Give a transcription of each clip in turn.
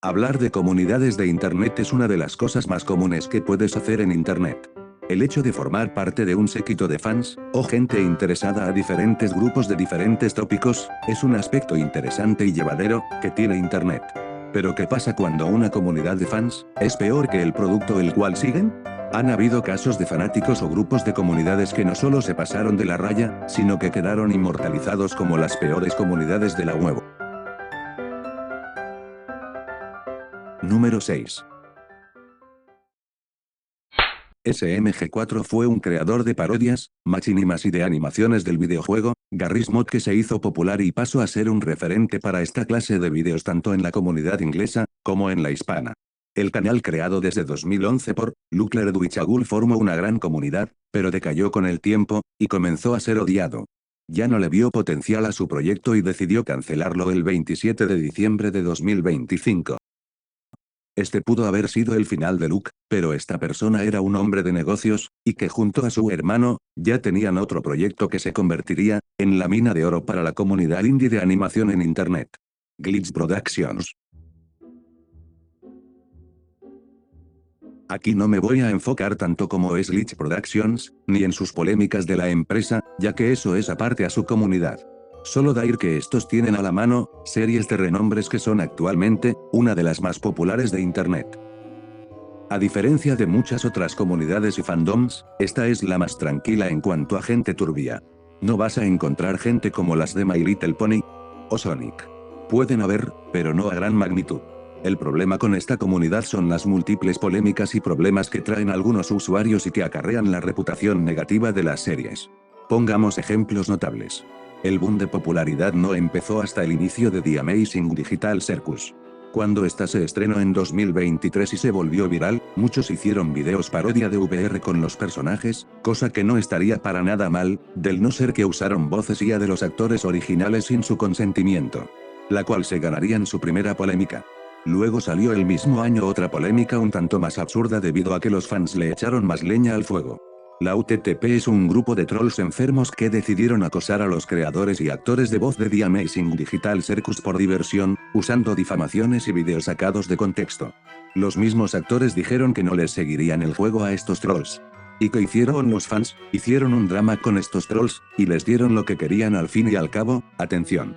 Hablar de comunidades de Internet es una de las cosas más comunes que puedes hacer en Internet. El hecho de formar parte de un séquito de fans, o gente interesada a diferentes grupos de diferentes tópicos, es un aspecto interesante y llevadero, que tiene Internet. Pero ¿qué pasa cuando una comunidad de fans es peor que el producto el cual siguen? Han habido casos de fanáticos o grupos de comunidades que no solo se pasaron de la raya, sino que quedaron inmortalizados como las peores comunidades de la web. Número 6. SMG4 fue un creador de parodias, machinimas y de animaciones del videojuego, Garry's Mod, que se hizo popular y pasó a ser un referente para esta clase de videos tanto en la comunidad inglesa, como en la hispana. El canal, creado desde 2011 por Luke Erdwichagul, formó una gran comunidad, pero decayó con el tiempo, y comenzó a ser odiado. Ya no le vio potencial a su proyecto y decidió cancelarlo el 27 de diciembre de 2025. Este pudo haber sido el final de Luke, pero esta persona era un hombre de negocios, y que junto a su hermano, ya tenían otro proyecto que se convertiría en la mina de oro para la comunidad indie de animación en Internet. Glitch Productions. Aquí no me voy a enfocar tanto como es Glitch Productions, ni en sus polémicas de la empresa, ya que eso es aparte a su comunidad. Solo decir que estos tienen a la mano series de renombres que son actualmente una de las más populares de Internet. A diferencia de muchas otras comunidades y fandoms, esta es la más tranquila en cuanto a gente turbia. No vas a encontrar gente como las de My Little Pony o Sonic. Pueden haber, pero no a gran magnitud. El problema con esta comunidad son las múltiples polémicas y problemas que traen algunos usuarios y que acarrean la reputación negativa de las series. Pongamos ejemplos notables. El boom de popularidad no empezó hasta el inicio de The Amazing Digital Circus. Cuando esta se estrenó en 2023 y se volvió viral, muchos hicieron videos parodia de VR con los personajes, cosa que no estaría para nada mal, del no ser que usaron voces IA de los actores originales sin su consentimiento. La cual se ganarían su primera polémica. Luego salió el mismo año otra polémica un tanto más absurda debido a que los fans le echaron más leña al fuego. La UTTP es un grupo de trolls enfermos que decidieron acosar a los creadores y actores de voz de The Amazing Digital Circus por diversión, usando difamaciones y videos sacados de contexto. Los mismos actores dijeron que no les seguirían el juego a estos trolls. ¿Y qué hicieron los fans? Hicieron un drama con estos trolls, y les dieron lo que querían al fin y al cabo. Atención.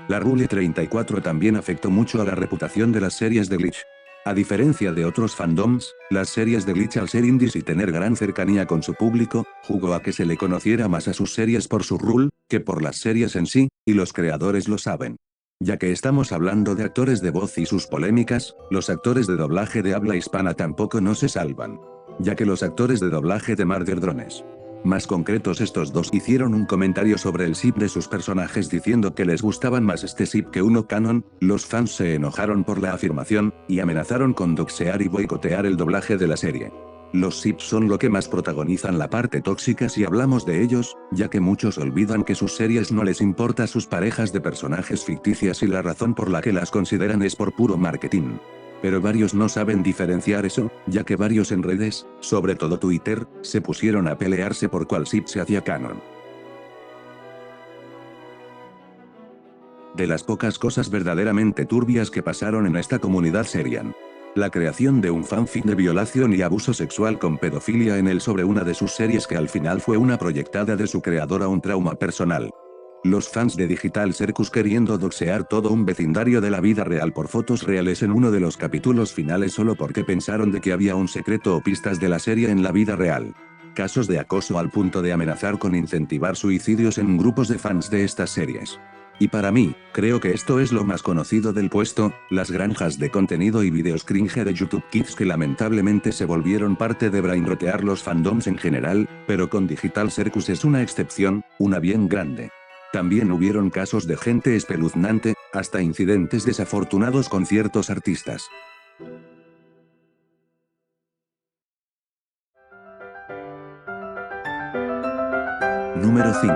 La Rule 34 también afectó mucho a la reputación de las series de Glitch. A diferencia de otros fandoms, las series de Glitch, al ser indies y tener gran cercanía con su público, jugó a que se le conociera más a sus series por su rule, que por las series en sí, y los creadores lo saben. Ya que estamos hablando de actores de voz y sus polémicas, los actores de doblaje de habla hispana tampoco no se salvan. Ya que los actores de doblaje de Murder Drones, más concretos estos dos, hicieron un comentario sobre el ship de sus personajes diciendo que les gustaban más este ship que uno canon. Los fans se enojaron por la afirmación, y amenazaron con doxear y boicotear el doblaje de la serie. Los ships son lo que más protagonizan la parte tóxica si hablamos de ellos, ya que muchos olvidan que sus series no les importa sus parejas de personajes ficticias y la razón por la que las consideran es por puro marketing. Pero varios no saben diferenciar eso, ya que varios en redes, sobre todo Twitter, se pusieron a pelearse por cuál ship se hacía canon. De las pocas cosas verdaderamente turbias que pasaron en esta comunidad serían la creación de un fanfic de violación y abuso sexual con pedofilia en él sobre una de sus series que al final fue una proyectada de su creador a un trauma personal. Los fans de Digital Circus queriendo doxear todo un vecindario de la vida real por fotos reales en uno de los capítulos finales solo porque pensaron de que había un secreto o pistas de la serie en la vida real. Casos de acoso al punto de amenazar con incentivar suicidios en grupos de fans de estas series. Y para mí, creo que esto es lo más conocido del puesto, las granjas de contenido y videos cringe de YouTube Kids que lamentablemente se volvieron parte de brainrotear los fandoms en general, pero con Digital Circus es una excepción, una bien grande. También hubieron casos de gente espeluznante, hasta incidentes desafortunados con ciertos artistas. Número 5.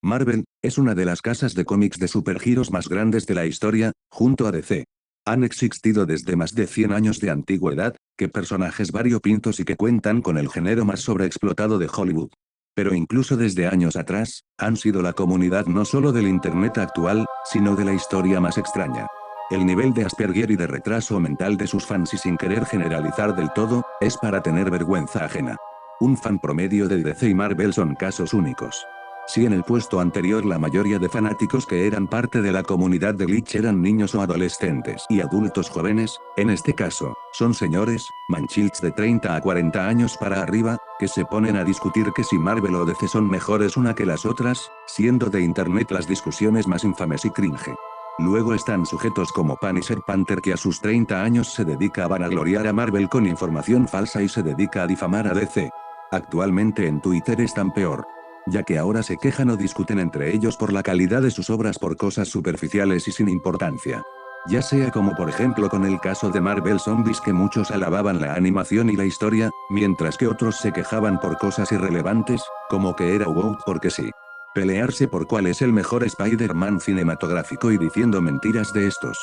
Marvel es una de las casas de cómics de superhéroes más grandes de la historia, junto a DC. Han existido desde más de 100 años de antigüedad, que personajes variopintos y que cuentan con el género más sobreexplotado de Hollywood. Pero incluso desde años atrás, han sido la comunidad no solo del internet actual, sino de la historia más extraña. El nivel de Asperger y de retraso mental de sus fans, y sin querer generalizar del todo, es para tener vergüenza ajena. Un fan promedio de DC y Marvel son casos únicos. Si en el puesto anterior la mayoría de fanáticos que eran parte de la comunidad de Glitch eran niños o adolescentes y adultos jóvenes, en este caso, son señores, manchilds de 30 a 40 años para arriba, que se ponen a discutir que si Marvel o DC son mejores una que las otras, siendo de internet las discusiones más infames y cringe. Luego están sujetos como Punisher Panther, que a sus 30 años se dedica a vanagloriar a Marvel con información falsa y se dedica a difamar a DC. Actualmente en Twitter están peor, ya que ahora se quejan o discuten entre ellos por la calidad de sus obras por cosas superficiales y sin importancia. Ya sea como por ejemplo con el caso de Marvel Zombies, que muchos alababan la animación y la historia, mientras que otros se quejaban por cosas irrelevantes, como que era woke porque sí. Pelearse por cuál es el mejor Spider-Man cinematográfico y diciendo mentiras de estos.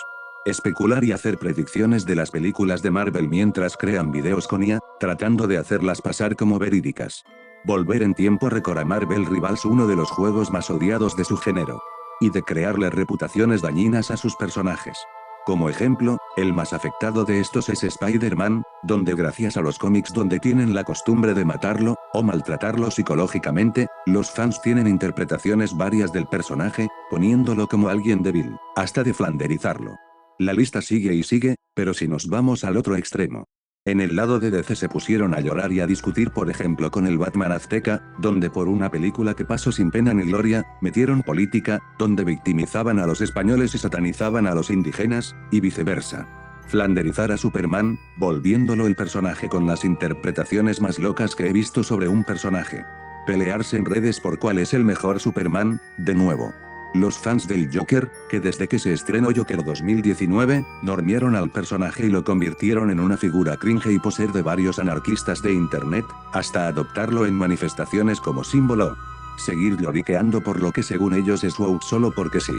Especular y hacer predicciones de las películas de Marvel mientras crean videos con IA, tratando de hacerlas pasar como verídicas. Volver en tiempo récord a Marvel Rivals, uno de los juegos más odiados de su género. Y de crearle reputaciones dañinas a sus personajes. Como ejemplo, el más afectado de estos es Spider-Man, donde gracias a los cómics donde tienen la costumbre de matarlo, o maltratarlo psicológicamente, los fans tienen interpretaciones varias del personaje, poniéndolo como alguien débil, hasta de flanderizarlo. La lista sigue y sigue, pero si nos vamos al otro extremo. En el lado de DC se pusieron a llorar y a discutir, por ejemplo con el Batman azteca, donde por una película que pasó sin pena ni gloria, metieron política, donde victimizaban a los españoles y satanizaban a los indígenas, y viceversa. Flanderizar a Superman, volviéndolo el personaje con las interpretaciones más locas que he visto sobre un personaje. Pelearse en redes por cuál es el mejor Superman, de nuevo. Los fans del Joker, que desde que se estrenó Joker 2019, normieron al personaje y lo convirtieron en una figura cringe y poser de varios anarquistas de internet, hasta adoptarlo en manifestaciones como símbolo. Seguir lloriqueando por lo que según ellos es woke solo porque sí.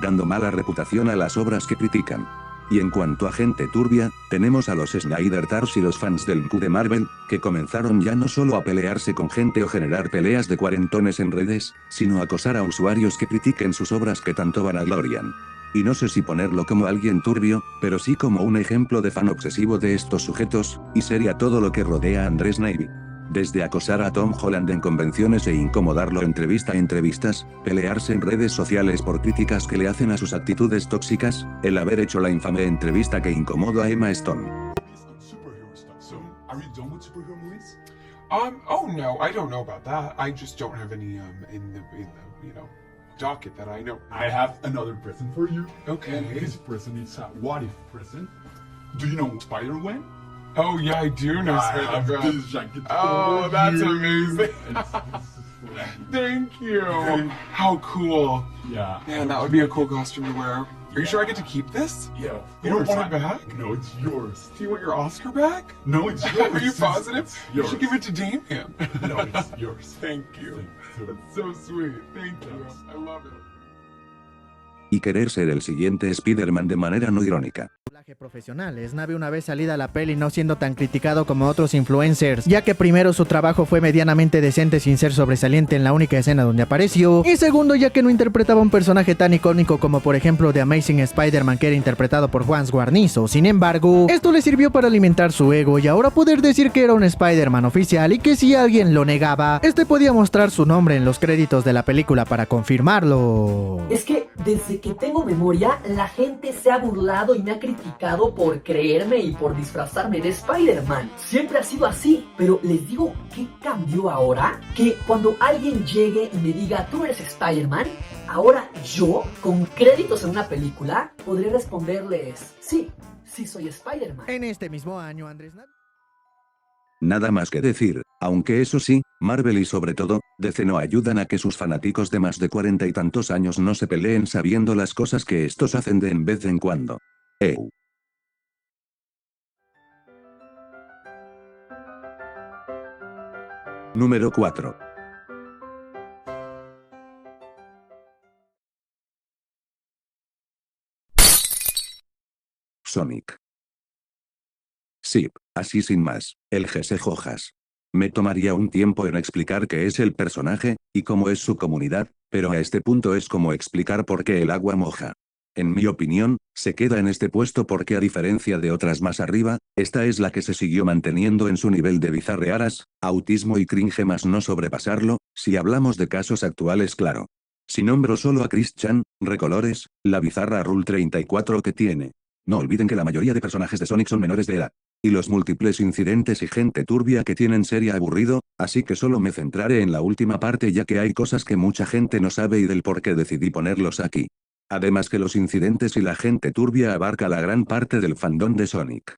Dando mala reputación a las obras que critican. Y en cuanto a gente turbia, tenemos a los Snyder Tars y los fans del Q de Marvel, que comenzaron ya no solo a pelearse con gente o generar peleas de cuarentones en redes, sino a acosar a usuarios que critiquen sus obras que tanto vanaglorian. Y no sé si ponerlo como alguien turbio, pero sí como un ejemplo de fan obsesivo de estos sujetos, y sería todo lo que rodea a Andrés Navy. Desde acosar a Tom Holland en convenciones e incomodarlo entrevista a entrevistas, pelearse en redes sociales por críticas que le hacen a sus actitudes tóxicas, el haber hecho la infame entrevista que incomodó a Emma Stone. Oh no, I don't know about that. I just don't have any in the docket that I know. I have another present for you. Okay. And this present is a what if present. Do you know Spider-Man? Oh yeah, I do know I have Spider-Man. this jacket. Oh, for that's you. amazing. This is for you. Thank you. How cool. Yeah. Man, that would be a cool costume to wear. Are you sure I get to keep this? Yeah. Of You don't course. want it back? No, it's yours. Do you want your Oscar back? No, it's yours. Are you positive? It's You yours. should give it to Damien. No, it's yours. Thank you. That's so sweet. Thank you. I love it. Y querer ser el siguiente Spider-Man de manera no irónica. Profesional. Snave, una vez salida la peli, no siendo tan criticado como otros influencers, ya que primero su trabajo fue medianamente decente sin ser sobresaliente en la única escena donde apareció, y segundo ya que no interpretaba un personaje tan icónico como por ejemplo The Amazing Spider-Man, que era interpretado por Juan Guarnizo. Sin embargo, esto le sirvió para alimentar su ego y ahora poder decir que era un Spider-Man oficial, y que si alguien lo negaba, este podía mostrar su nombre en los créditos de la película para confirmarlo. Es que desde que tengo memoria, la gente se ha burlado y me ha criticado por creerme y por disfrazarme de Spider-Man. Siempre ha sido así. Pero les digo, ¿qué cambió ahora? Que cuando alguien llegue y me diga, tú eres Spider-Man, ahora yo, con créditos en una película, podré responderles, sí soy Spider-Man. En este mismo año, Andrés Nada más que decir, aunque eso sí, Marvel y sobre todo, DC no ayudan a que sus fanáticos de más de 40 y tantos años no se peleen sabiendo las cosas que estos hacen de en vez en cuando. Número 4. Sonic. Sí, así sin más, el Jesse Jojas. Me tomaría un tiempo en explicar qué es el personaje, y cómo es su comunidad, pero a este punto es como explicar por qué el agua moja. En mi opinión, se queda en este puesto porque a diferencia de otras más arriba, esta es la que se siguió manteniendo en su nivel de bizarrearas, autismo y cringe más no sobrepasarlo, si hablamos de casos actuales claro. Si nombro solo a Chris-chan, Recolores, la bizarra Rule 34 que tiene. No olviden que la mayoría de personajes de Sonic son menores de edad. Y los múltiples incidentes y gente turbia que tienen sería aburrido, así que solo me centraré en la última parte ya que hay cosas que mucha gente no sabe y del por qué decidí ponerlos aquí. Además que los incidentes y la gente turbia abarca la gran parte del fandom de Sonic.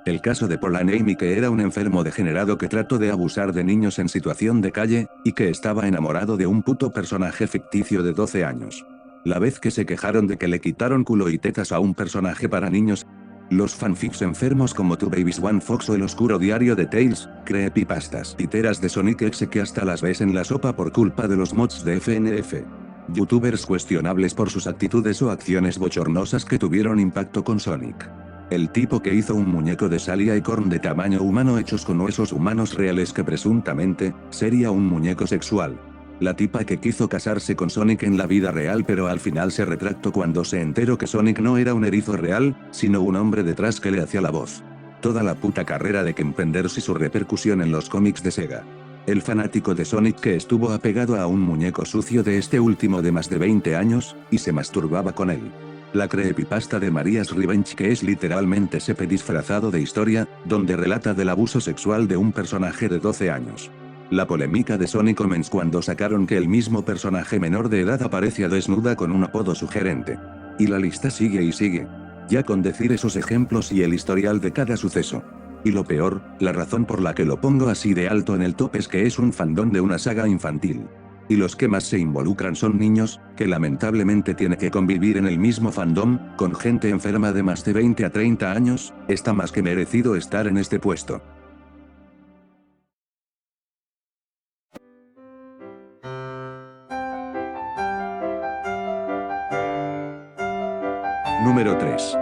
El caso de Polan Amy, que era un enfermo degenerado que trató de abusar de niños en situación de calle, y que estaba enamorado de un puto personaje ficticio de 12 años. La vez que se quejaron de que le quitaron culo y tetas a un personaje para niños. Los fanfics enfermos como Two Babies One Fox o El Oscuro Diario de Tails, creepypastas titeras de Sonic X que hasta las ves en la sopa por culpa de los mods de FNF. Youtubers cuestionables por sus actitudes o acciones bochornosas que tuvieron impacto con Sonic. El tipo que hizo un muñeco de Sally Acorn de tamaño humano hechos con huesos humanos reales que presuntamente, sería un muñeco sexual. La tipa que quiso casarse con Sonic en la vida real pero al final se retractó cuando se enteró que Sonic no era un erizo real, sino un hombre detrás que le hacía la voz. Toda la puta carrera de Ken Penders y su repercusión en los cómics de Sega. El fanático de Sonic que estuvo apegado a un muñeco sucio de este último de más de 20 años, y se masturbaba con él. La creepypasta de Maria's Revenge que es literalmente Sepe disfrazado de historia, donde relata del abuso sexual de un personaje de 12 años. La polémica de Sonic Omens cuando sacaron que el mismo personaje menor de edad aparecía desnuda con un apodo sugerente. Y la lista sigue y sigue. Ya con decir esos ejemplos y el historial de cada suceso. Y lo peor, la razón por la que lo pongo así de alto en el top es que es un fandom de una saga infantil. Y los que más se involucran son niños, que lamentablemente tiene que convivir en el mismo fandom, con gente enferma de más de 20 a 30 años, está más que merecido estar en este puesto. Número 3.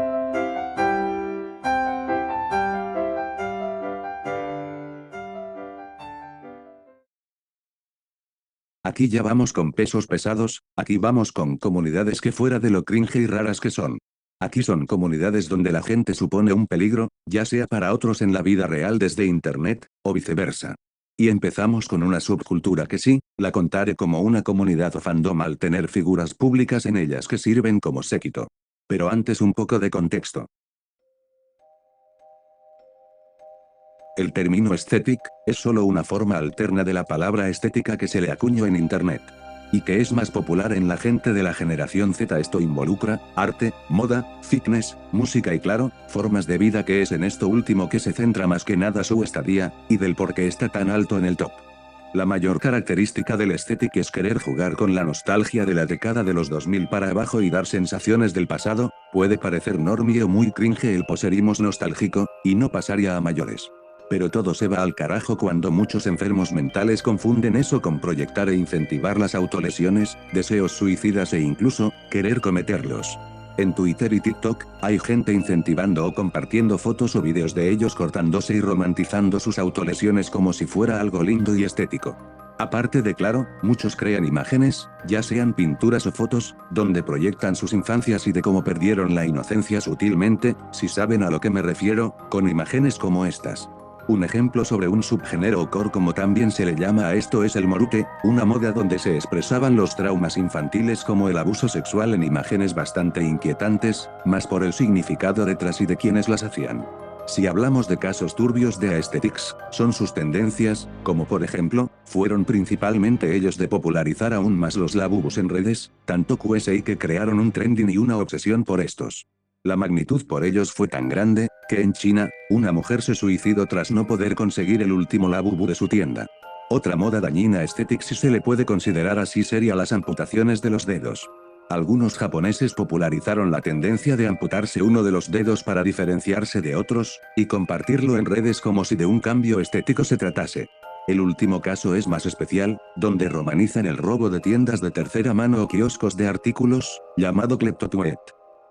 Aquí ya vamos con pesos pesados, aquí vamos con comunidades que fuera de lo cringe y raras que son. Aquí son comunidades donde la gente supone un peligro, ya sea para otros en la vida real desde internet, o viceversa. Y empezamos con una subcultura que sí, la contaré como una comunidad o fandom al tener figuras públicas en ellas que sirven como séquito. Pero antes un poco de contexto. El término aesthetic, es solo una forma alterna de la palabra estética que se le acuñó en internet. Y que es más popular en la gente de la generación Z. Esto involucra, arte, moda, fitness, música y claro, formas de vida que es en esto último que se centra más que nada su estadía, y del por qué está tan alto en el top. La mayor característica del aesthetic es querer jugar con la nostalgia de la década de los 2000 para abajo y dar sensaciones del pasado, puede parecer normie o muy cringe el poserismo nostálgico, y no pasaría a mayores. Pero todo se va al carajo cuando muchos enfermos mentales confunden eso con proyectar e incentivar las autolesiones, deseos suicidas e incluso, querer cometerlos. En Twitter y TikTok, hay gente incentivando o compartiendo fotos o vídeos de ellos cortándose y romantizando sus autolesiones como si fuera algo lindo y estético. Aparte de claro, muchos crean imágenes, ya sean pinturas o fotos, donde proyectan sus infancias y de cómo perdieron la inocencia sutilmente, si saben a lo que me refiero, con imágenes como estas. Un ejemplo sobre un subgénero o core como también se le llama a esto es el morute, una moda donde se expresaban los traumas infantiles como el abuso sexual en imágenes bastante inquietantes, más por el significado detrás y de quienes las hacían. Si hablamos de casos turbios de aesthetics, son sus tendencias, como por ejemplo, fueron principalmente ellos de popularizar aún más los labubus en redes, tanto QSI que crearon un trending y una obsesión por estos. La magnitud por ellos fue tan grande, que en China, una mujer se suicidó tras no poder conseguir el último labubu de su tienda. Otra moda dañina estética si se le puede considerar así sería las amputaciones de los dedos. Algunos japoneses popularizaron la tendencia de amputarse uno de los dedos para diferenciarse de otros, y compartirlo en redes como si de un cambio estético se tratase. El último caso es más especial, donde romanizan el robo de tiendas de tercera mano o kioscos de artículos, llamado kleptotweet.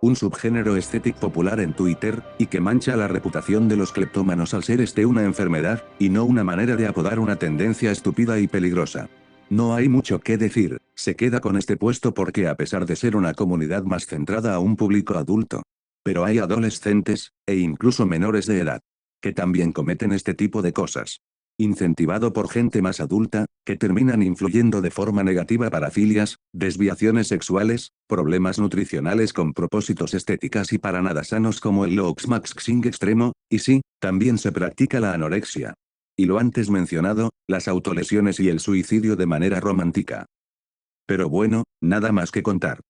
un subgénero estético popular en Twitter, y que mancha la reputación de los cleptómanos al ser este una enfermedad, y no una manera de apodar una tendencia estúpida y peligrosa. No hay mucho que decir, se queda con este puesto porque a pesar de ser una comunidad más centrada a un público adulto, pero hay adolescentes, e incluso menores de edad, que también cometen este tipo de cosas. Incentivado por gente más adulta, que terminan influyendo de forma negativa parafilias, desviaciones sexuales, problemas nutricionales con propósitos estéticas y para nada sanos como el low-maxing extremo, y sí, también se practica la anorexia. Y lo antes mencionado, las autolesiones y el suicidio de manera romántica. Pero bueno, nada más que contar.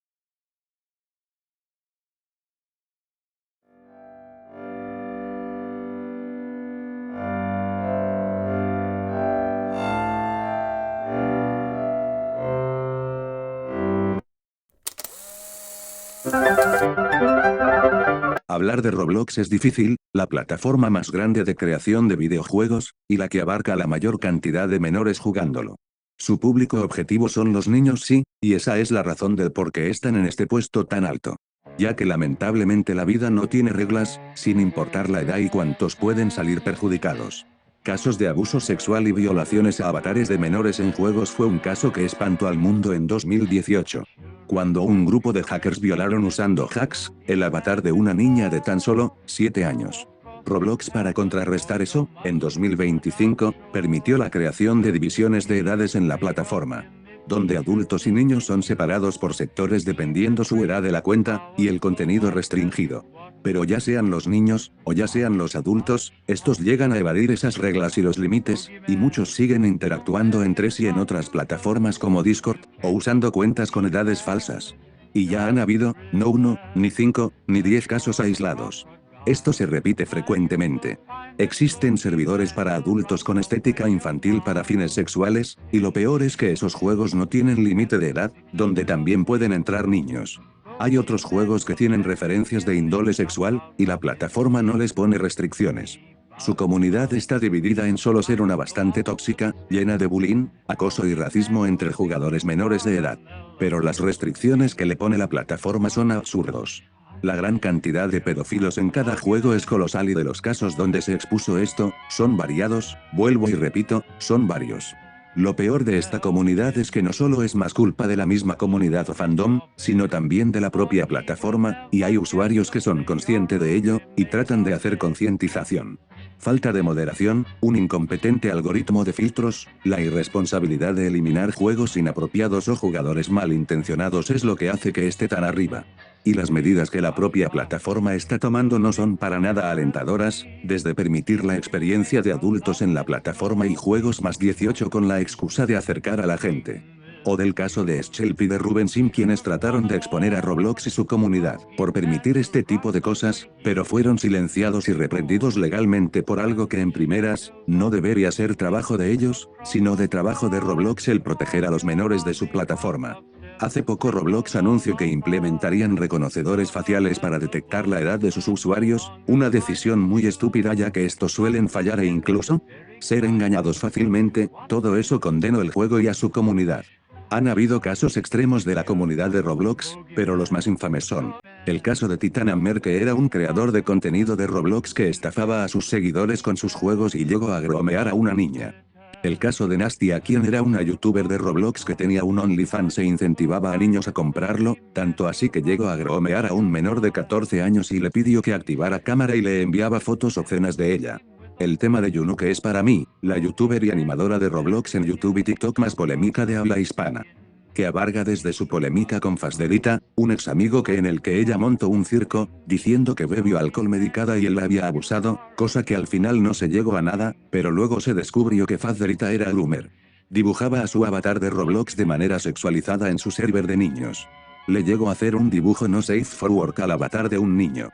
Hablar de Roblox es difícil, la plataforma más grande de creación de videojuegos, y la que abarca la mayor cantidad de menores jugándolo. Su público objetivo son los niños sí, y esa es la razón del por qué están en este puesto tan alto. Ya que lamentablemente la vida no tiene reglas, sin importar la edad y cuántos pueden salir perjudicados. Casos de abuso sexual y violaciones a avatares de menores en juegos fue un caso que espantó al mundo en 2018. Cuando un grupo de hackers violaron usando hacks, el avatar de una niña de tan solo 7 años. Roblox para contrarrestar eso, en 2025, permitió la creación de divisiones de edades en la plataforma, donde adultos y niños son separados por sectores dependiendo su edad de la cuenta, y el contenido restringido. Pero ya sean los niños, o ya sean los adultos, estos llegan a evadir esas reglas y los límites, y muchos siguen interactuando entre sí en otras plataformas como Discord, o usando cuentas con edades falsas. Y ya han habido, no 1, ni 5, ni 10 casos aislados. Esto se repite frecuentemente. Existen servidores para adultos con estética infantil para fines sexuales, y lo peor es que esos juegos no tienen límite de edad, donde también pueden entrar niños. Hay otros juegos que tienen referencias de índole sexual, y la plataforma no les pone restricciones. Su comunidad está dividida en solo ser una bastante tóxica, llena de bullying, acoso y racismo entre jugadores menores de edad. Pero las restricciones que le pone la plataforma son absurdos. La gran cantidad de pedófilos en cada juego es colosal y de los casos donde se expuso esto, son variados, vuelvo y repito, son varios. Lo peor de esta comunidad es que no solo es más culpa de la misma comunidad o fandom, sino también de la propia plataforma, y hay usuarios que son conscientes de ello, y tratan de hacer concientización. Falta de moderación, un incompetente algoritmo de filtros, la irresponsabilidad de eliminar juegos inapropiados o jugadores malintencionados es lo que hace que esté tan arriba. Y las medidas que la propia plataforma está tomando no son para nada alentadoras, desde permitir la experiencia de adultos en la plataforma y juegos más 18 con la excusa de acercar a la gente. O del caso de Schelp y de Ruben Sim quienes trataron de exponer a Roblox y su comunidad por permitir este tipo de cosas, pero fueron silenciados y reprendidos legalmente por algo que en primeras, no debería ser trabajo de ellos, sino de trabajo de Roblox el proteger a los menores de su plataforma. Hace poco Roblox anunció que implementarían reconocedores faciales para detectar la edad de sus usuarios, una decisión muy estúpida ya que estos suelen fallar e incluso ser engañados fácilmente, todo eso condenó el juego y a su comunidad. Han habido casos extremos de la comunidad de Roblox, pero los más infames son el caso de Titanhammer, que era un creador de contenido de Roblox que estafaba a sus seguidores con sus juegos y llegó a gromear a una niña. El caso de Nastia, quien era una youtuber de Roblox que tenía un OnlyFans e incentivaba a niños a comprarlo, tanto así que llegó a gromear a un menor de 14 años y le pidió que activara cámara y le enviaba fotos obscenas de ella. El tema de Yunu, que es para mí, la youtuber y animadora de Roblox en YouTube y TikTok más polémica de habla hispana. Que abarca desde su polémica con Fazderita, un ex amigo que en el que ella montó un circo, diciendo que bebió alcohol medicada y él la había abusado, cosa que al final no se llegó a nada, pero luego se descubrió que Fazderita era groomer. Dibujaba a su avatar de Roblox de manera sexualizada en su server de niños. Le llegó a hacer un dibujo no safe for work al avatar de un niño.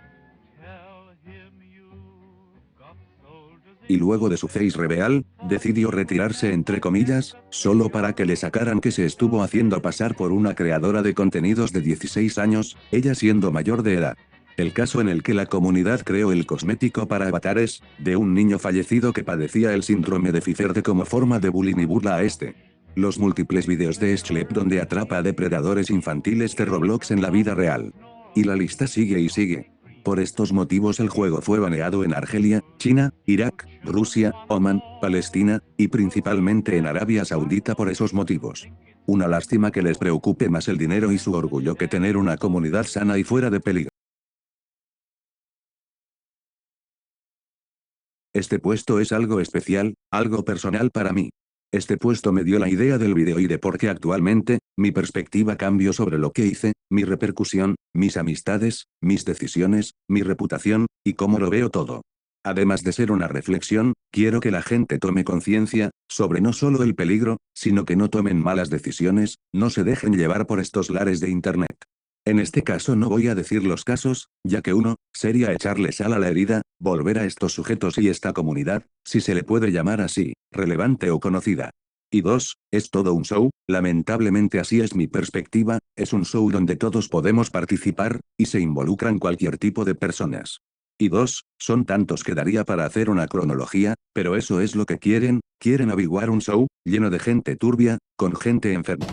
Y luego de su face reveal, decidió retirarse entre comillas, solo para que le sacaran que se estuvo haciendo pasar por una creadora de contenidos de 16 años, ella siendo mayor de edad. El caso en el que la comunidad creó el cosmético para avatares, de un niño fallecido que padecía el síndrome de Pfizer como forma de bullying y burla a este. Los múltiples vídeos de Schelp donde atrapa a depredadores infantiles de Roblox en la vida real. Y la lista sigue y sigue. Por estos motivos el juego fue baneado en Argelia, China, Irak, Rusia, Omán, Palestina, y principalmente en Arabia Saudita por esos motivos. Una lástima que les preocupe más el dinero y su orgullo que tener una comunidad sana y fuera de peligro. Este puesto es algo especial, algo personal para mí. Este puesto me dio la idea del video y de por qué actualmente, mi perspectiva cambió sobre lo que hice, mi repercusión, mis amistades, mis decisiones, mi reputación, y cómo lo veo todo. Además de ser una reflexión, quiero que la gente tome conciencia, sobre no solo el peligro, sino que no tomen malas decisiones, no se dejen llevar por estos lares de internet. En este caso no voy a decir los casos, ya que uno, sería echarle sal a la herida, volver a estos sujetos y esta comunidad, si se le puede llamar así, relevante o conocida. Y dos, es todo un show, lamentablemente así es mi perspectiva, es un show donde todos podemos participar, y se involucran cualquier tipo de personas. Y dos, son tantos que daría para hacer una cronología, pero eso es lo que quieren averiguar un show, lleno de gente turbia, con gente enferma.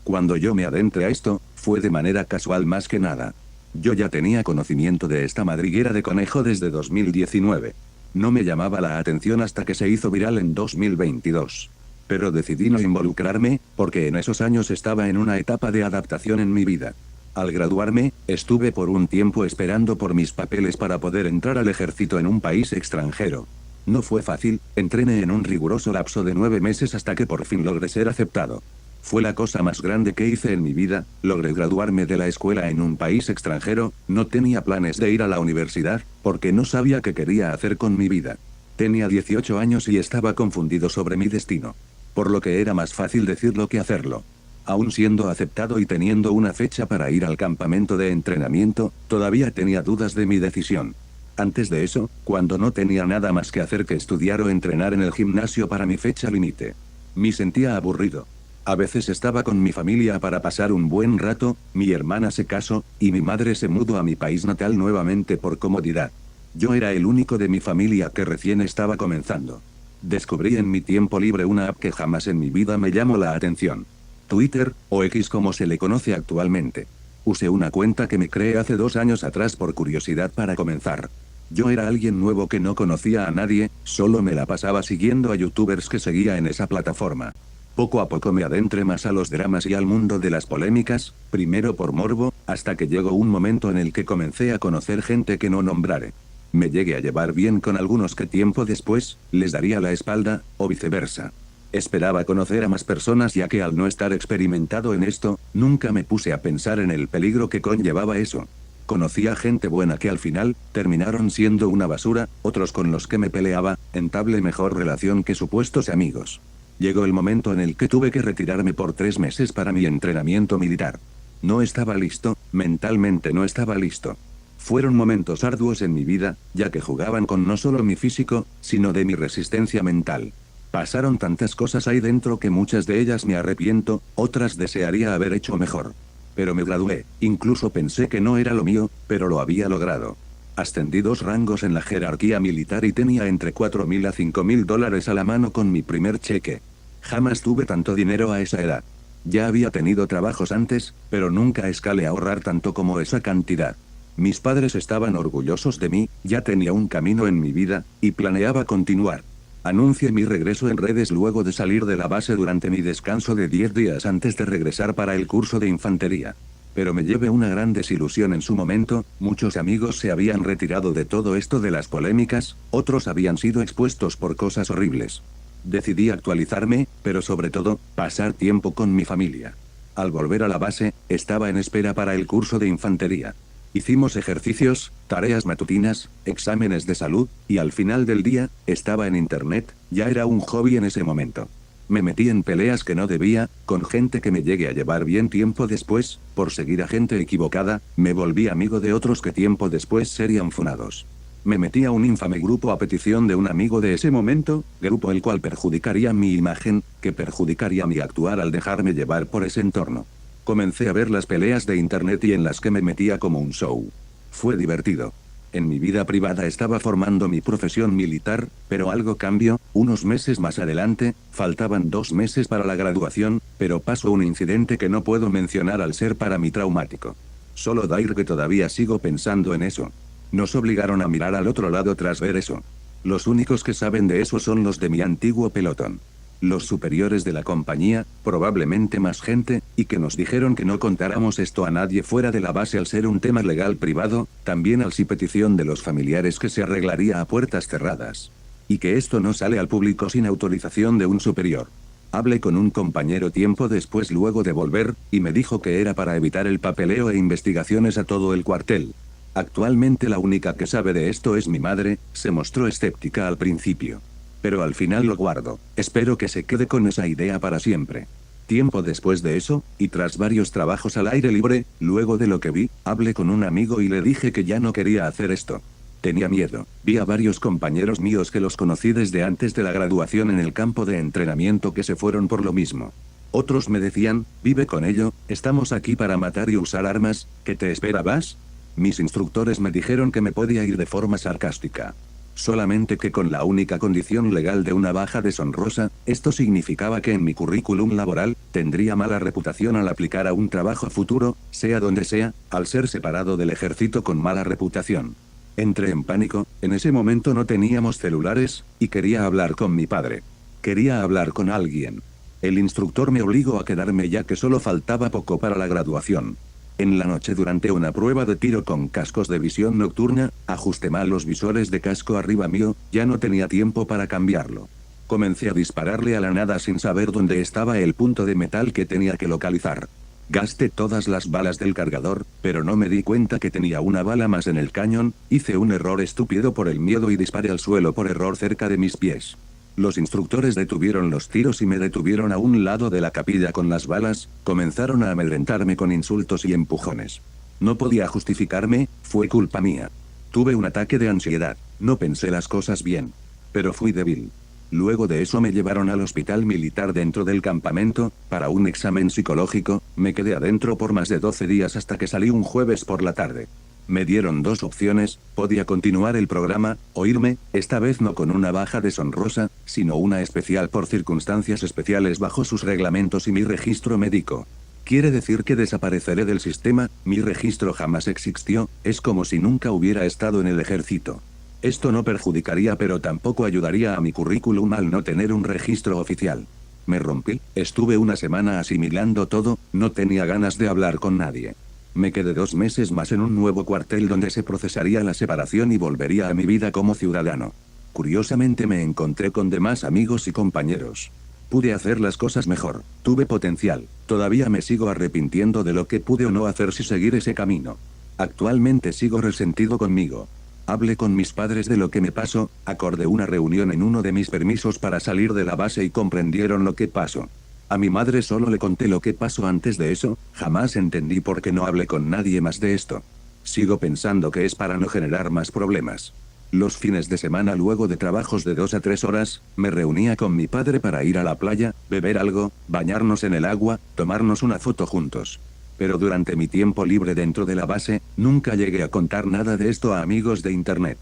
Cuando yo me adentré a esto, fue de manera casual más que nada. Yo ya tenía conocimiento de esta madriguera de conejo desde 2019. No me llamaba la atención hasta que se hizo viral en 2022. Pero decidí no involucrarme, porque en esos años estaba en una etapa de adaptación en mi vida. Al graduarme, estuve por un tiempo esperando por mis papeles para poder entrar al ejército en un país extranjero. No fue fácil, entrené en un riguroso lapso de 9 meses hasta que por fin logré ser aceptado. Fue la cosa más grande que hice en mi vida, logré graduarme de la escuela en un país extranjero, no tenía planes de ir a la universidad, porque no sabía qué quería hacer con mi vida. Tenía 18 años y estaba confundido sobre mi destino. Por lo que era más fácil decirlo que hacerlo. Aún siendo aceptado y teniendo una fecha para ir al campamento de entrenamiento, todavía tenía dudas de mi decisión. Antes de eso, cuando no tenía nada más que hacer que estudiar o entrenar en el gimnasio para mi fecha límite. Me sentía aburrido. A veces estaba con mi familia para pasar un buen rato, mi hermana se casó, y mi madre se mudó a mi país natal nuevamente por comodidad. Yo era el único de mi familia que recién estaba comenzando. Descubrí en mi tiempo libre una app que jamás en mi vida me llamó la atención. Twitter, o X como se le conoce actualmente. Usé una cuenta que me creé hace 2 años atrás por curiosidad para comenzar. Yo era alguien nuevo que no conocía a nadie, solo me la pasaba siguiendo a youtubers que seguía en esa plataforma. Poco a poco me adentré más a los dramas y al mundo de las polémicas, primero por morbo, hasta que llegó un momento en el que comencé a conocer gente que no nombraré. Me llegué a llevar bien con algunos que tiempo después, les daría la espalda, o viceversa. Esperaba conocer a más personas ya que al no estar experimentado en esto, nunca me puse a pensar en el peligro que conllevaba eso. Conocí a gente buena que al final, terminaron siendo una basura, otros con los que me peleaba, entablé mejor relación que supuestos amigos. Llegó el momento en el que tuve que retirarme por 3 meses para mi entrenamiento militar. No estaba listo, mentalmente no estaba listo. Fueron momentos arduos en mi vida, ya que jugaban con no solo mi físico, sino de mi resistencia mental. Pasaron tantas cosas ahí dentro que muchas de ellas me arrepiento, otras desearía haber hecho mejor. Pero me gradué, incluso pensé que no era lo mío, pero lo había logrado. Ascendí 2 rangos en la jerarquía militar y tenía entre $4.000 a $5.000 a la mano con mi primer cheque. Jamás tuve tanto dinero a esa edad. Ya había tenido trabajos antes, pero nunca escalé a ahorrar tanto como esa cantidad. Mis padres estaban orgullosos de mí, ya tenía un camino en mi vida, y planeaba continuar. Anuncié mi regreso en redes luego de salir de la base durante mi descanso de 10 días antes de regresar para el curso de infantería. Pero me llevé una gran desilusión en su momento, muchos amigos se habían retirado de todo esto de las polémicas, otros habían sido expuestos por cosas horribles. Decidí actualizarme, pero sobre todo, pasar tiempo con mi familia. Al volver a la base, estaba en espera para el curso de infantería. Hicimos ejercicios, tareas matutinas, exámenes de salud, y al final del día, estaba en internet, ya era un hobby en ese momento. Me metí en peleas que no debía, con gente que me llegué a llevar bien tiempo después, por seguir a gente equivocada, me volví amigo de otros que tiempo después serían funados. Me metí a un infame grupo a petición de un amigo de ese momento, grupo el cual perjudicaría mi imagen, que perjudicaría mi actuar al dejarme llevar por ese entorno. Comencé a ver las peleas de internet y en las que me metía como un show. Fue divertido. En mi vida privada estaba formando mi profesión militar, pero algo cambió. Unos meses más adelante, faltaban 2 meses para la graduación, pero pasó un incidente que no puedo mencionar al ser para mí traumático. Solo Dair que todavía sigo pensando en eso. Nos obligaron a mirar al otro lado tras ver eso. Los únicos que saben de eso son los de mi antiguo pelotón. Los superiores de la compañía, probablemente más gente, y que nos dijeron que no contáramos esto a nadie fuera de la base al ser un tema legal privado, también al si petición de los familiares que se arreglaría a puertas cerradas. Y que esto no sale al público sin autorización de un superior. Hablé con un compañero tiempo después luego de volver, y me dijo que era para evitar el papeleo e investigaciones a todo el cuartel. Actualmente la única que sabe de esto es mi madre, se mostró escéptica al principio. Pero al final lo guardo, espero que se quede con esa idea para siempre. Tiempo después de eso, y tras varios trabajos al aire libre, luego de lo que vi, hablé con un amigo y le dije que ya no quería hacer esto. Tenía miedo, vi a varios compañeros míos que los conocí desde antes de la graduación en el campo de entrenamiento que se fueron por lo mismo. Otros me decían, vive con ello, estamos aquí para matar y usar armas, ¿qué te esperabas? Mis instructores me dijeron que me podía ir de forma sarcástica. Solamente que con la única condición legal de una baja deshonrosa, esto significaba que en mi currículum laboral, tendría mala reputación al aplicar a un trabajo futuro, sea donde sea, al ser separado del ejército con mala reputación. Entré en pánico, en ese momento no teníamos celulares, y quería hablar con mi padre. Quería hablar con alguien. El instructor me obligó a quedarme ya que solo faltaba poco para la graduación. En la noche durante una prueba de tiro con cascos de visión nocturna, ajusté mal los visores de casco arriba mío, ya no tenía tiempo para cambiarlo. Comencé a dispararle a la nada sin saber dónde estaba el punto de metal que tenía que localizar. Gasté todas las balas del cargador, pero no me di cuenta que tenía una bala más en el cañón, hice un error estúpido por el miedo y disparé al suelo por error cerca de mis pies. Los instructores detuvieron los tiros y me detuvieron a un lado de la capilla con las balas, comenzaron a amedrentarme con insultos y empujones. No podía justificarme, fue culpa mía. Tuve un ataque de ansiedad, no pensé las cosas bien. Pero fui débil. Luego de eso me llevaron al hospital militar dentro del campamento, para un examen psicológico, me quedé adentro por más de 12 días hasta que salí un jueves por la tarde. Me dieron 2 opciones, podía continuar el programa, o irme, esta vez no con una baja deshonrosa, sino una especial por circunstancias especiales bajo sus reglamentos y mi registro médico. Quiere decir que desapareceré del sistema, mi registro jamás existió, es como si nunca hubiera estado en el ejército. Esto no perjudicaría pero tampoco ayudaría a mi currículum al no tener un registro oficial. Me rompí, estuve una semana asimilando todo, no tenía ganas de hablar con nadie. Me quedé 2 meses más en un nuevo cuartel donde se procesaría la separación y volvería a mi vida como ciudadano. Curiosamente me encontré con demás amigos y compañeros. Pude hacer las cosas mejor, tuve potencial, todavía me sigo arrepintiendo de lo que pude o no hacer si seguir ese camino. Actualmente sigo resentido conmigo. Hablé con mis padres de lo que me pasó, acordé una reunión en uno de mis permisos para salir de la base y comprendieron lo que pasó. A mi madre solo le conté lo que pasó antes de eso, jamás entendí por qué no hablé con nadie más de esto. Sigo pensando que es para no generar más problemas. Los fines de semana luego de trabajos de 2 a 3 horas, me reunía con mi padre para ir a la playa, beber algo, bañarnos en el agua, tomarnos una foto juntos. Pero durante mi tiempo libre dentro de la base, nunca llegué a contar nada de esto a amigos de internet.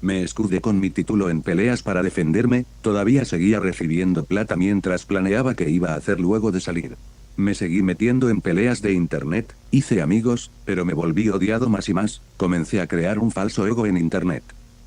Me escudé con mi título en peleas para defenderme, todavía seguía recibiendo plata mientras planeaba qué iba a hacer luego de salir. Me seguí metiendo en peleas de internet, hice amigos, pero me volví odiado más y más, comencé a crear un falso ego en internet.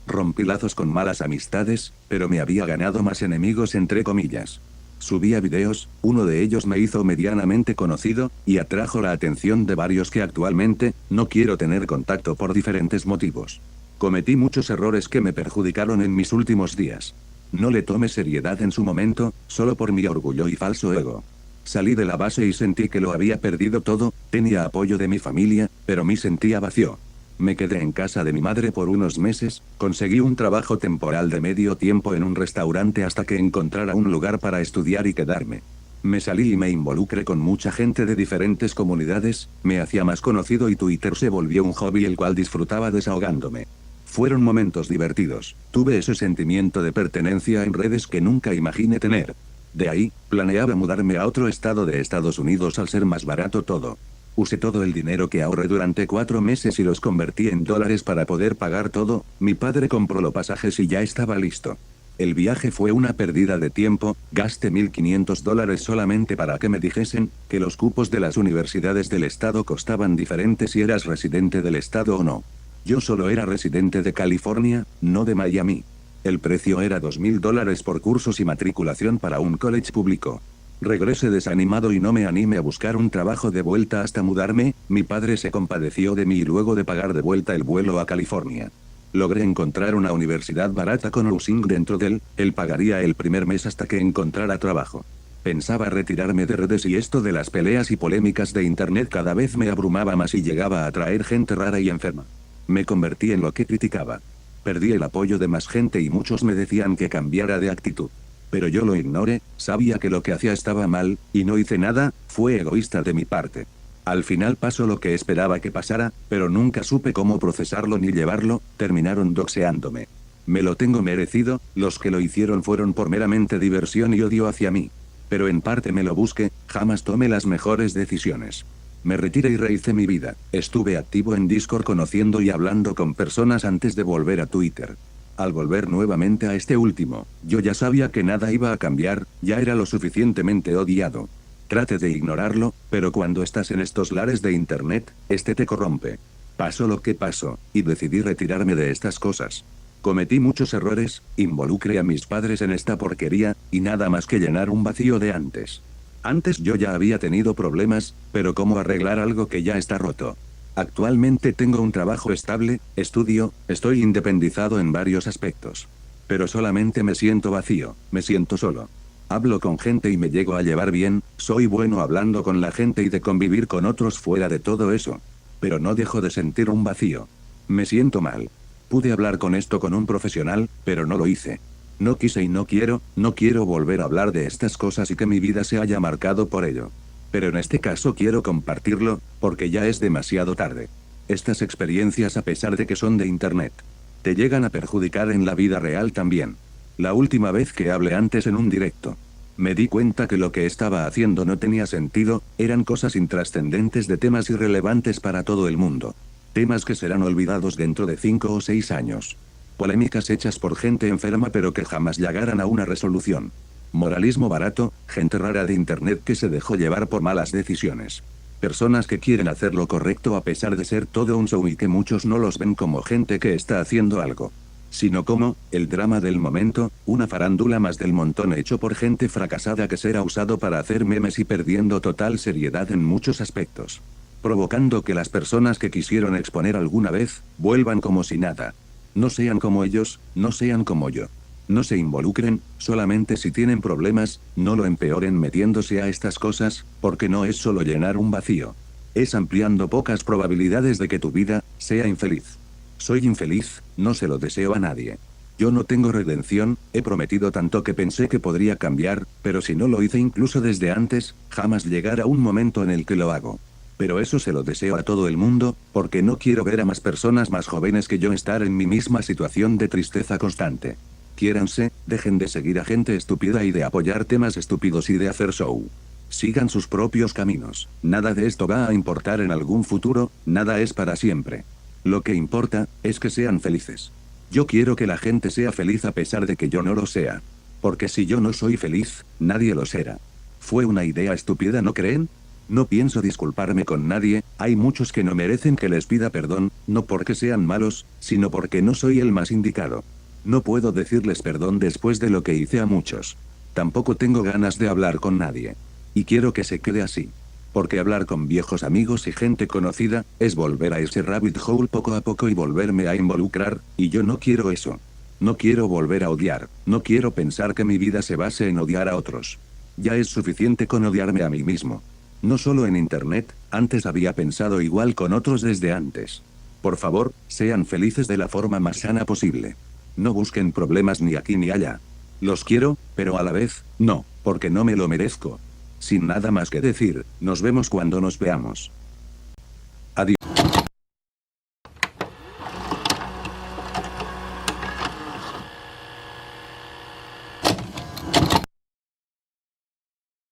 Rompí lazos con malas amistades, pero me había ganado más enemigos entre comillas. Subía videos, uno de ellos me hizo medianamente conocido, y atrajo la atención de varios que actualmente, no quiero tener contacto por diferentes motivos. Cometí muchos errores que me perjudicaron en mis últimos días. No le tomé seriedad en su momento, solo por mi orgullo y falso ego. Salí de la base y sentí que lo había perdido todo, tenía apoyo de mi familia, pero me sentía vacío. Me quedé en casa de mi madre por unos meses, conseguí un trabajo temporal de medio tiempo en un restaurante hasta que encontrara un lugar para estudiar y quedarme. Me salí y me involucré con mucha gente de diferentes comunidades, me hacía más conocido y Twitter se volvió un hobby el cual disfrutaba desahogándome. Fueron momentos divertidos, tuve ese sentimiento de pertenencia en redes que nunca imaginé tener. De ahí, planeaba mudarme a otro estado de Estados Unidos al ser más barato todo. Usé todo el dinero que ahorré durante 4 meses y los convertí en dólares para poder pagar todo. Mi padre compró los pasajes y ya estaba listo. El viaje fue una pérdida de tiempo, gasté $1,500 solamente para que me dijesen que los cupos de las universidades del estado costaban diferente si eras residente del estado o no. Yo solo era residente de California, no de Miami. El precio era $2,000 por cursos y matriculación para un college público. Regresé desanimado y no me animé a buscar un trabajo de vuelta hasta mudarme. Mi padre se compadeció de mí y luego de pagar de vuelta el vuelo a California. Logré encontrar una universidad barata con housing dentro de él pagaría el primer mes hasta que encontrara trabajo. Pensaba retirarme de redes y esto de las peleas y polémicas de internet cada vez me abrumaba más y llegaba a atraer gente rara y enferma. Me convertí en lo que criticaba. Perdí el apoyo de más gente y muchos me decían que cambiara de actitud. Pero yo lo ignoré, sabía que lo que hacía estaba mal, y no hice nada, fue egoísta de mi parte. Al final pasó lo que esperaba que pasara, pero nunca supe cómo procesarlo ni llevarlo, terminaron doxeándome. Me lo tengo merecido, los que lo hicieron fueron por meramente diversión y odio hacia mí. Pero en parte me lo busqué, jamás tomé las mejores decisiones. Me retiré y rehice mi vida, estuve activo en Discord conociendo y hablando con personas antes de volver a Twitter. Al volver nuevamente a este último, yo ya sabía que nada iba a cambiar, ya era lo suficientemente odiado. Trate de ignorarlo, pero cuando estás en estos lares de internet, te corrompe. Pasó lo que pasó, y decidí retirarme de estas cosas. Cometí muchos errores, involucré a mis padres en esta porquería, y nada más que llenar un vacío de antes. Antes yo ya había tenido problemas, pero ¿cómo arreglar algo que ya está roto? Actualmente tengo un trabajo estable, estudio, estoy independizado en varios aspectos. Pero solamente me siento vacío, me siento solo. Hablo con gente y me llego a llevar bien, soy bueno hablando con la gente y de convivir con otros fuera de todo eso. Pero no dejo de sentir un vacío. Me siento mal. Pude hablar con esto con un profesional, pero no lo hice. No quise y no quiero volver a hablar de estas cosas y que mi vida se haya marcado por ello. Pero en este caso quiero compartirlo, porque ya es demasiado tarde. Estas experiencias, a pesar de que son de internet, te llegan a perjudicar en la vida real también. La última vez que hablé antes en un directo, me di cuenta que lo que estaba haciendo no tenía sentido, eran cosas intrascendentes de temas irrelevantes para todo el mundo. Temas que serán olvidados dentro de 5 o 6 años. Polémicas hechas por gente enferma pero que jamás llegaran a una resolución. Moralismo barato, gente rara de internet que se dejó llevar por malas decisiones. Personas que quieren hacer lo correcto a pesar de ser todo un show y que muchos no los ven como gente que está haciendo algo, sino como el drama del momento, una farándula más del montón hecho por gente fracasada que será usado para hacer memes y perdiendo total seriedad en muchos aspectos. Provocando que las personas que quisieron exponer alguna vez, vuelvan como si nada. No sean como ellos, no sean como yo. No se involucren, solamente si tienen problemas, no lo empeoren metiéndose a estas cosas, porque no es solo llenar un vacío. Es ampliando pocas probabilidades de que tu vida sea infeliz. Soy infeliz, no se lo deseo a nadie. Yo no tengo redención, he prometido tanto que pensé que podría cambiar, pero si no lo hice incluso desde antes, jamás llegará un momento en el que lo hago. Pero eso se lo deseo a todo el mundo, porque no quiero ver a más personas más jóvenes que yo estar en mi misma situación de tristeza constante. Quiéranse, dejen de seguir a gente estúpida y de apoyar temas estúpidos y de hacer show. Sigan sus propios caminos. Nada de esto va a importar en algún futuro, nada es para siempre. Lo que importa, es que sean felices. Yo quiero que la gente sea feliz a pesar de que yo no lo sea. Porque si yo no soy feliz, nadie lo será. Fue una idea estúpida, ¿no creen? No pienso disculparme con nadie, hay muchos que no merecen que les pida perdón, no porque sean malos, sino porque no soy el más indicado. No puedo decirles perdón después de lo que hice a muchos. Tampoco tengo ganas de hablar con nadie. Y quiero que se quede así. Porque hablar con viejos amigos y gente conocida, es volver a ese rabbit hole poco a poco y volverme a involucrar, y yo no quiero eso. No quiero volver a odiar, no quiero pensar que mi vida se base en odiar a otros. Ya es suficiente con odiarme a mí mismo. No solo en internet, antes había pensado igual con otros desde antes. Por favor, sean felices de la forma más sana posible. No busquen problemas ni aquí ni allá. Los quiero, pero a la vez, no, porque no me lo merezco. Sin nada más que decir, nos vemos cuando nos veamos.